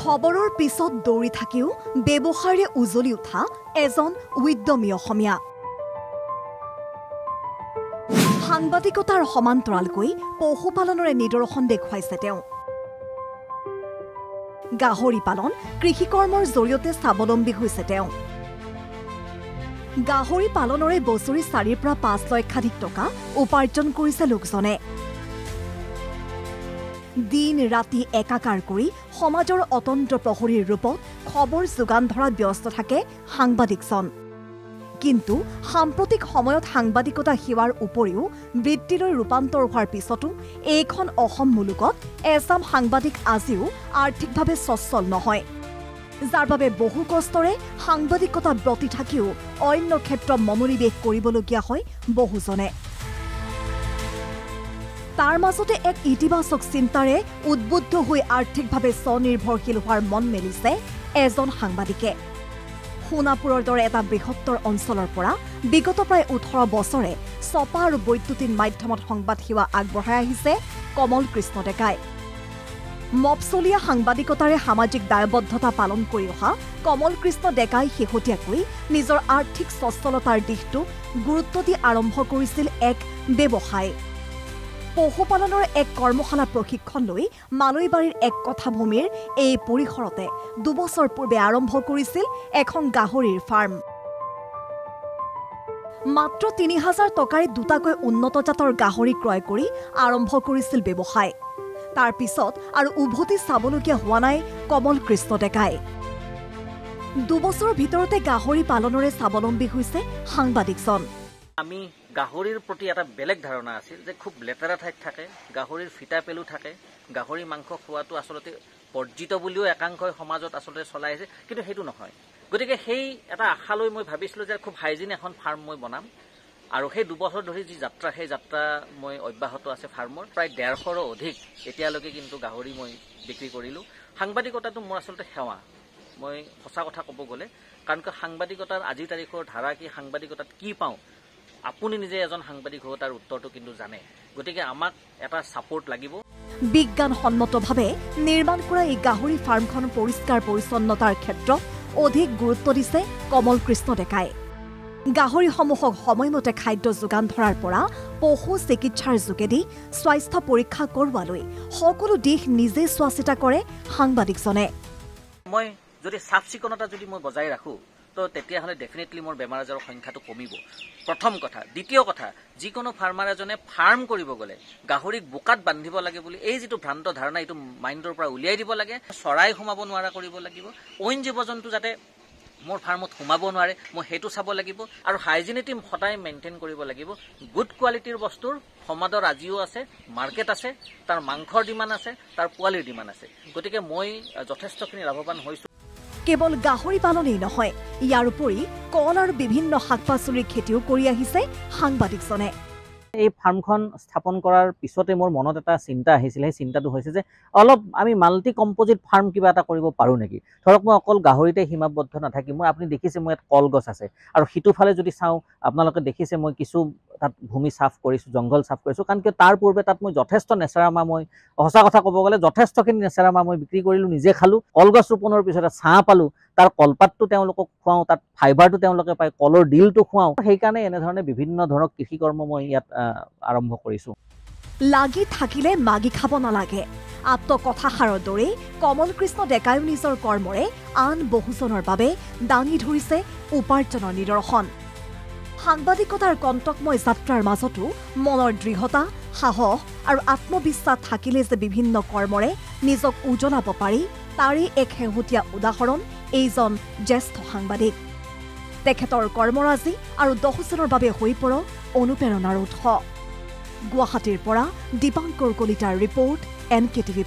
খবৰৰ পিছত দৌৰি থাকিও ব্যৱহাৰে উজলি উঠা এজন উদ্যমী অসমীয়া সাংবাদিকতাৰ সমান্তৰালকৈ পশুপালনৰে নিদৰ্শন দেখুৱাইছে তেওঁ গাহৰি পালন কৃষি কৰ্মৰ জৰিয়তে স্বাৱলম্বী হৈছে তেওঁ গাহৰি পালনৰে বছৰি 4 পৰা 5 লক্ষাধিক টকা উপাৰ্জন কৰিছে লোকজনে দিন ৰাতি একাকাৰ কৰি সমাজৰ অতন্ত্ৰ প্ৰহৰীৰ ৰূপত খবৰ যোগান ধৰাত ব্যস্ত থাকে সাংবাদিকজন কিন্তু সাম্প্ৰতিক সময়ত সাংবাদিকতা সেৱাৰ উপৰিও বৃত্তিলৈ ৰূপান্তৰ হোৱাৰ পিছতো এইখন অসম মুলুকত এছাম সাংবাদিক আজিও আৰ্থিকভাৱে সচ্ছল নহয় যাৰ বাবে বহু কষ্টৰে সাংবাদিকতা ব্ৰতি থাকিও অন্য ক্ষেত্ৰত মনোনিৱেশ কৰিবলগীয়া হয় বহুজনে তাৰ মাজতে এক ইতিবাচক চিন্তাৰে উদ্বুদ্ধ হৈ আৰ্থিকভাৱে স্বনিৰ্ভৰশীল হোৱাৰ মন মেলিছে এজন সাংবাদিকে সোণাপুৰৰ দৰে এটা বৃহত্তৰ অঞ্চলৰ পৰা বিগত প্ৰায় 18 বছৰে ছপা আৰু বৈদ্যুতিন মাধ্যমত সংবাদ সেৱা আগবঢ়াই আহিছে কমল কৃষ্ণ ডেকাই মপচলীয়া সাংবাদিকতাৰে সামাজিক দায়বদ্ধতা পালন কৰি অহা কমল কৃষ্ণ ডেকাই শেহতীয়াকৈ নিজৰ আৰ্থিক সচ্ছলতাৰ দিশটো গুৰুত্ব দি আৰম্ভ কৰিছিল এক ব্যৱসায় পশুপালনৰ এক কৰ্মশালা প্ৰশিক্ষণ লৈ মালৈবাৰীৰ এক কথাভূমিৰ এই পৰিসৰতে 2 বছৰ পূৰ্বে আৰম্ভ কৰিছিল এখন গাহৰিৰ ফাৰ্ম মাত্ৰ 3000 টকাৰে দুটাকৈ উন্নত জাতৰ গাহৰি ক্ৰয় কৰি আৰম্ভ কৰিছিল ব্যৱসায় তাৰ পিছত আৰু উভতি চাবলগীয়া হোৱা নাই কমল কৃষ্ণ ডেকাই 2 বছৰৰ ভিতৰতে গাহৰি পালনৰে স্বাৱলম্বী হৈছে সাংবাদিকজন আমি গাহৰিৰ প্ৰতি এটা বেলেগ ধাৰণা আছিল যে খুব লেতেৰা ঠাইত থাকে গাহৰিৰ ফিটা পেলু থাকে গাহৰি মাংস খোৱাটো আসলতে বৰ্জিত বুলিও একাংশই সমাজত আসলতে চলাই আছে কিন্তু সেইটো নহয় গতিকে সেই এটা আশালৈ মই ভাবিছিলোঁ যে খুব হাইজিন এখন ফাৰ্ম মই বনাম আৰু সেই 2 বছৰ ধৰি যি যাত্ৰা সেই যাত্ৰা মই অব্যাহত আছে ফাৰ্মৰ প্ৰায় 150ৰো অধিক এতিয়ালৈকে কিন্তু গাহৰি মই বিক্ৰী কৰিলোঁ সাংবাদিকতাটো মোৰ আসলতে সেৱা মই সঁচা কথা ক'ব গ'লে কাৰণ সাংবাদিকতাৰ আজিৰ তাৰিখৰ ধাৰা কি সাংবাদিকতাত কি পাওঁ আপুনি নিজে এজন সাংবাদিক হৈ তাৰ উত্তৰটো কিন্তু জানে গতিকে আমাক এটা সাপোৰ্ট লাগিব বিজ্ঞানসন্মতভাৱে নিৰ্মাণ কৰা এই গাহৰি ফাৰ্মখন পৰিষ্কাৰ পৰিচ্ছন্নতাৰ ক্ষেত্ৰত অধিক গুৰুত্ব দিছে কমল কৃষ্ণ ডেকাই গাহৰিসমূহক সময়মতে খাদ্য যোগান ধৰাৰ পৰা পশু চিকিৎসাৰ যোগেদি স্বাস্থ্য পৰীক্ষা কৰোৱালৈ সকলো দিশ নিজে চোৱা চিতা কৰে সাংবাদিকজনে মই যদি চাফ চিকুণতা যদি মই বজাই ৰাখো তো তেতিয়াহ'লে ডেফিনেটলি মোৰ বেমাৰ আজাৰৰ সংখ্যাটো কমিব প্ৰথম কথা দ্বিতীয় কথা যিকোনো ফাৰ্মাৰ এজনে ফাৰ্ম কৰিব গ'লে গাহৰিক বোকাত বান্ধিব লাগে বুলি এই যিটো ভ্ৰান্ত ধাৰণা এইটো মাইণ্ডৰ পৰা উলিয়াই দিব লাগে চৰাই সোমাব নোৱাৰা কৰিব লাগিব অইন জীৱ জন্তু যাতে মোৰ ফাৰ্মত সোমাব নোৱাৰে মই সেইটো চাব লাগিব আৰু হাইজিনিটি সদায় মেইনটেইন কৰিব লাগিব গুড কোৱালিটিৰ বস্তুৰ সমাদৰ আজিও আছে মাৰ্কেট আছে তাৰ মাংসৰ ডিমাণ্ড আছে তাৰ পোৱালিৰ ডিমাণ্ড আছে গতিকে মই যথেষ্টখিনি লাভৱান হৈছোঁ কেৱল গাহৰি পালনেই নহয় ইয়াৰ উপৰি কল আৰু বিভিন্ন শাক-পাচলিৰ খেতিও কৰি আহিছে সাংবাদিকজনে এই ফাৰ্মখন স্থাপন কৰাৰ পিছতে মোৰ মনত এটা চিন্তা আহিছিল সেই চিন্তাটো হৈছে যে অলপ আমি মাল্টি কম্পোজিট ফাৰ্ম কিবা এটা কৰিব পাৰোঁ নেকি ধৰক মই অকল গাহৰিতে সীমাবদ্ধ নাথাকি মই আপুনি দেখিছে মই ইয়াত কলগছ আছে আৰু সিটোফালে যদি চাওঁ আপোনালোকে দেখিছে মই কিছু তাত ভূমি চাফ কৰিছোঁ জংঘল চাফ কৰিছোঁ কাৰণ কিয় তাৰ পূৰ্বে তাত মই যথেষ্ট নেচাৰামা মই সঁচা কথা ক'ব গ'লে যথেষ্টখিনি নেচাৰামা মই বিক্ৰী কৰিলোঁ নিজে খালোঁ কলগছ ৰোপণৰ পিছতে ছাঁ পালোঁ তাৰ কলপাতটো তেওঁলোকক খুৱাওঁ তাত ফাইবাৰটো তেওঁলোকে পায় কলৰ ডিলটো খুৱাওঁ সেইকাৰণে এনেধৰণে বিভিন্ন ধৰণৰ কৃষি কৰ্ম মই ইয়াত আৰম্ভ কৰিছোঁ লাগি থাকিলে মাগি খাব নালাগে আত্মকথাষাৰৰ দৰেই কমল কৃষ্ণ ডেকাইও নিজৰ কৰ্মৰে আন বহুজনৰ বাবে দাঙি ধৰিছে উপাৰ্জনৰ নিদৰ্শন সাংবাদিকতাৰ কণ্টকময় যাত্ৰাৰ মাজতো মনৰ দৃঢ়তা সাহস আৰু আত্মবিশ্বাস থাকিলে যে বিভিন্ন কৰ্মৰে নিজক উজ্বলাব পাৰি তাৰে এক শেহতীয়া উদাহৰণ এইজন জ্যেষ্ঠ সাংবাদিক তেখেতৰ কৰ্মৰাজি আৰু দহজনৰ বাবে হৈ পৰক অনুপ্ৰেৰণাৰ উৎস গুৱাহাটীৰ পৰা দীপাংকৰ কলিতাৰ ৰিপৰ্ট NKTV+।